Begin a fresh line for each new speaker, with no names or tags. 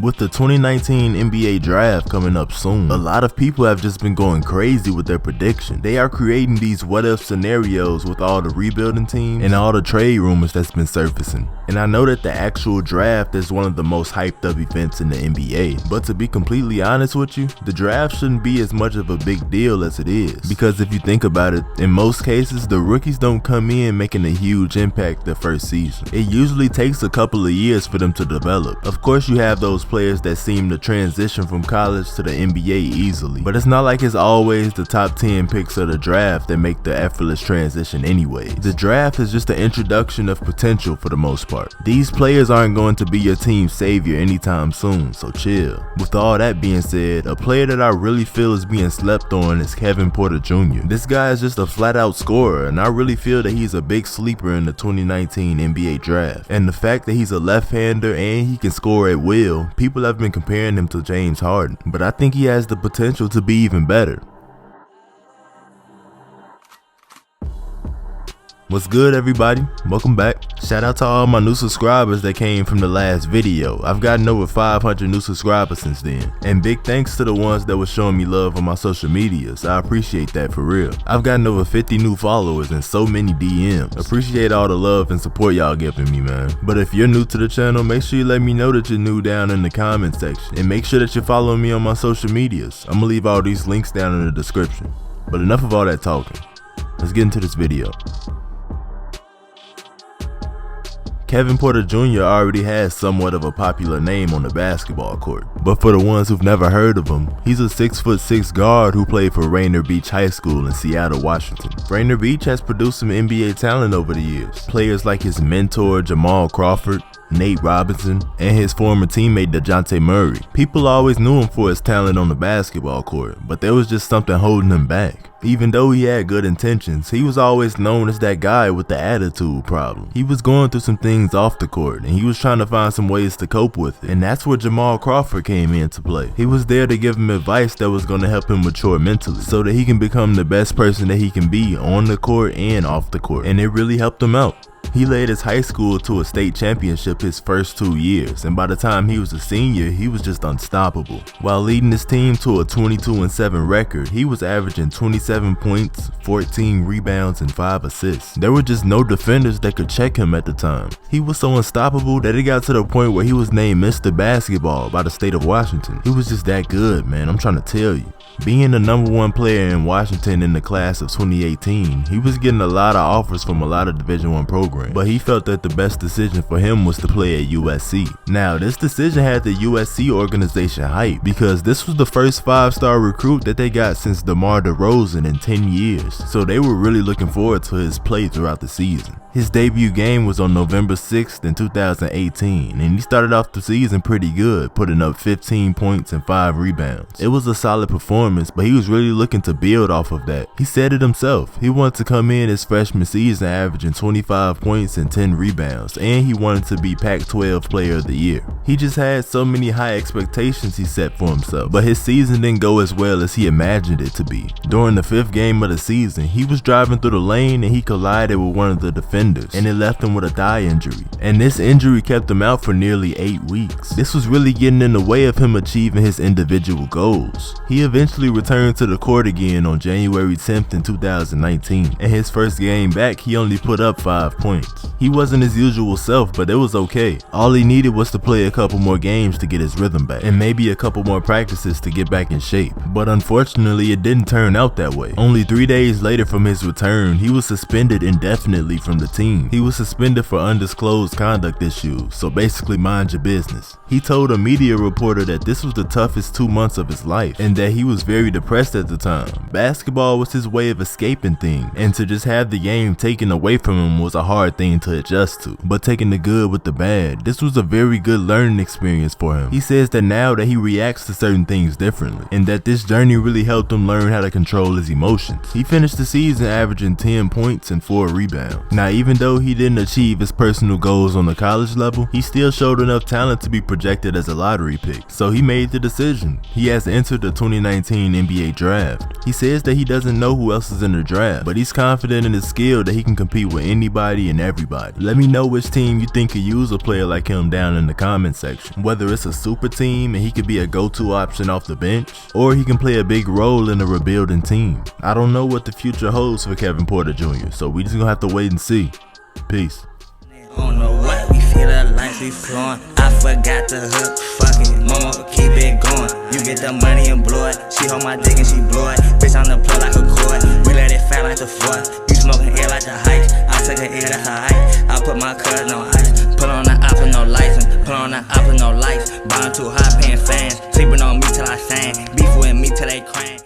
With the 2019 NBA draft coming up soon, a lot of people have just been going crazy with their prediction. They are creating these what-if scenarios with all the rebuilding teams and all the trade rumors that's been surfacing. And I know that the actual draft is one of the most hyped up events in the NBA, but to be completely honest with you, the draft shouldn't be as much of a big deal as it is. Because if you think about it, in most cases, the rookies don't come in making a huge impact the first season. It usually takes a couple of years for them to develop. Of course, you have those players that seem to transition from college to the NBA easily, but it's not like it's always the top 10 picks of the draft that make the effortless transition anyway. The draft is just the introduction of potential for the most part. These players aren't going to be your team's savior anytime soon, so chill. With all that being said, a player that I really feel is being slept on is Kevin Porter Jr. This guy is just a flat out scorer, and I really feel that he's a big sleeper in the 2019 NBA draft. And the fact that he's a left-hander and he can score at will, people have been comparing him to James Harden, but I think he has the potential to be even better. What's good, everybody? Welcome back. Shout out to all my new subscribers that came from the last video. I've gotten over 500 new subscribers since then, and big thanks to the ones that were showing me love on my social medias. I appreciate that for real. I've gotten over 50 new followers and so many DMs. Appreciate all the love and support y'all giving me, man. But if you're new to the channel, make sure you let me know that you're new down in the comment section, and make sure that you're following me on my social medias. I'm gonna leave all these links down in the description. But enough of all that talking. Let's get into this video. Kevin Porter Jr. already has somewhat of a popular name on the basketball court, but for the ones who've never heard of him, he's a 6'6" guard who played for Rainier Beach High School in Seattle, Washington. Rainier Beach has produced some NBA talent over the years. Players like his mentor Jamal Crawford, Nate Robinson, and his former teammate DeJounte Murray. People always knew him for his talent on the basketball court, but there was just something holding him back. Even though he had good intentions, he was always known as that guy with the attitude problem. He was going through some things off the court, and he was trying to find some ways to cope with it, and that's where Jamal Crawford came into play. He was there to give him advice that was going to help him mature mentally, so that he can become the best person that he can be on the court and off the court, and it really helped him out. He led his high school to a state championship his first 2 years, and by the time he was a senior, he was just unstoppable. While leading his team to a 22-7 record, he was averaging 27 points, 14 rebounds, and 5 assists. There were just no defenders that could check him at the time. He was so unstoppable that it got to the point where he was named Mr. Basketball by the state of Washington. He was just that good, man, I'm trying to tell you. Being the #1 player in Washington in the class of 2018, he was getting a lot of offers from a lot of Division I programs, but he felt that the best decision for him was to play at USC. Now, this decision had the USC organization hyped because this was the first 5-star recruit that they got since DeMar DeRozan in 10 years, so they were really looking forward to his play throughout the season. His debut game was on November 6th in 2018, and he started off the season pretty good, putting up 15 points and 5 rebounds. It was a solid performance, but he was really looking to build off of that. He said it himself. He wanted to come in his freshman season averaging 25 points and 10 rebounds, and he wanted to be Pac-12 Player of the Year. He just had so many high expectations he set for himself, but his season didn't go as well as he imagined it to be. During the 5th game of the season, he was driving through the lane and he collided with one of the defenders, and it left him with a thigh injury, and this injury kept him out for nearly 8 weeks. This was really getting in the way of him achieving his individual goals. He eventually returned to the court again on January 10th in 2019, and his first game back he only put up 5 points. He wasn't his usual self, but it was okay. All he needed was to play a couple more games to get his rhythm back, and maybe a couple more practices to get back in shape. But unfortunately, it didn't turn out that way. Only 3 days later from his return, he was suspended indefinitely from the team. He was suspended for undisclosed conduct issues, so basically mind your business. He told a media reporter that this was the toughest 2 months of his life, and that he was very depressed at the time. Basketball was his way of escaping things, and to just have the game taken away from him was a hard thing to adjust to. But taking the good with the bad, this was a very good learning experience for him. He says that now that he reacts to certain things differently, and that this journey really helped him learn how to control his emotions. He finished the season averaging 10 points and 4 rebounds. Now, even though he didn't achieve his personal goals on the college level, he still showed enough talent to be projected as a lottery pick, so he made the decision. He has entered the 2019 NBA draft. He says that he doesn't know who else is in the draft, but he's confident in his skill that he can compete with anybody and everybody. Let me know which team you think could use a player like him down in the comment comment section. Whether it's a super team and he could be a go-to option off the bench, or he can play a big role in a rebuilding team. I don't know what the future holds for Kevin Porter Jr., so we just gonna have to wait and see. Peace.
I don't know what, we feel the lights we flowing. I forgot the hook, fuck it, mama, keep it going. You get the money and blow it. She hold my dick and she blow it. Bitch on the plug like a cord. We let it fat like the fourth. You smoking air like the height. I took her ear to her height. I put my cousin on ice. Put on the op with no license. Put on the op with no lights. Buying too high, paying fans. Sleeping on me till I sang. Beef with me till they crank.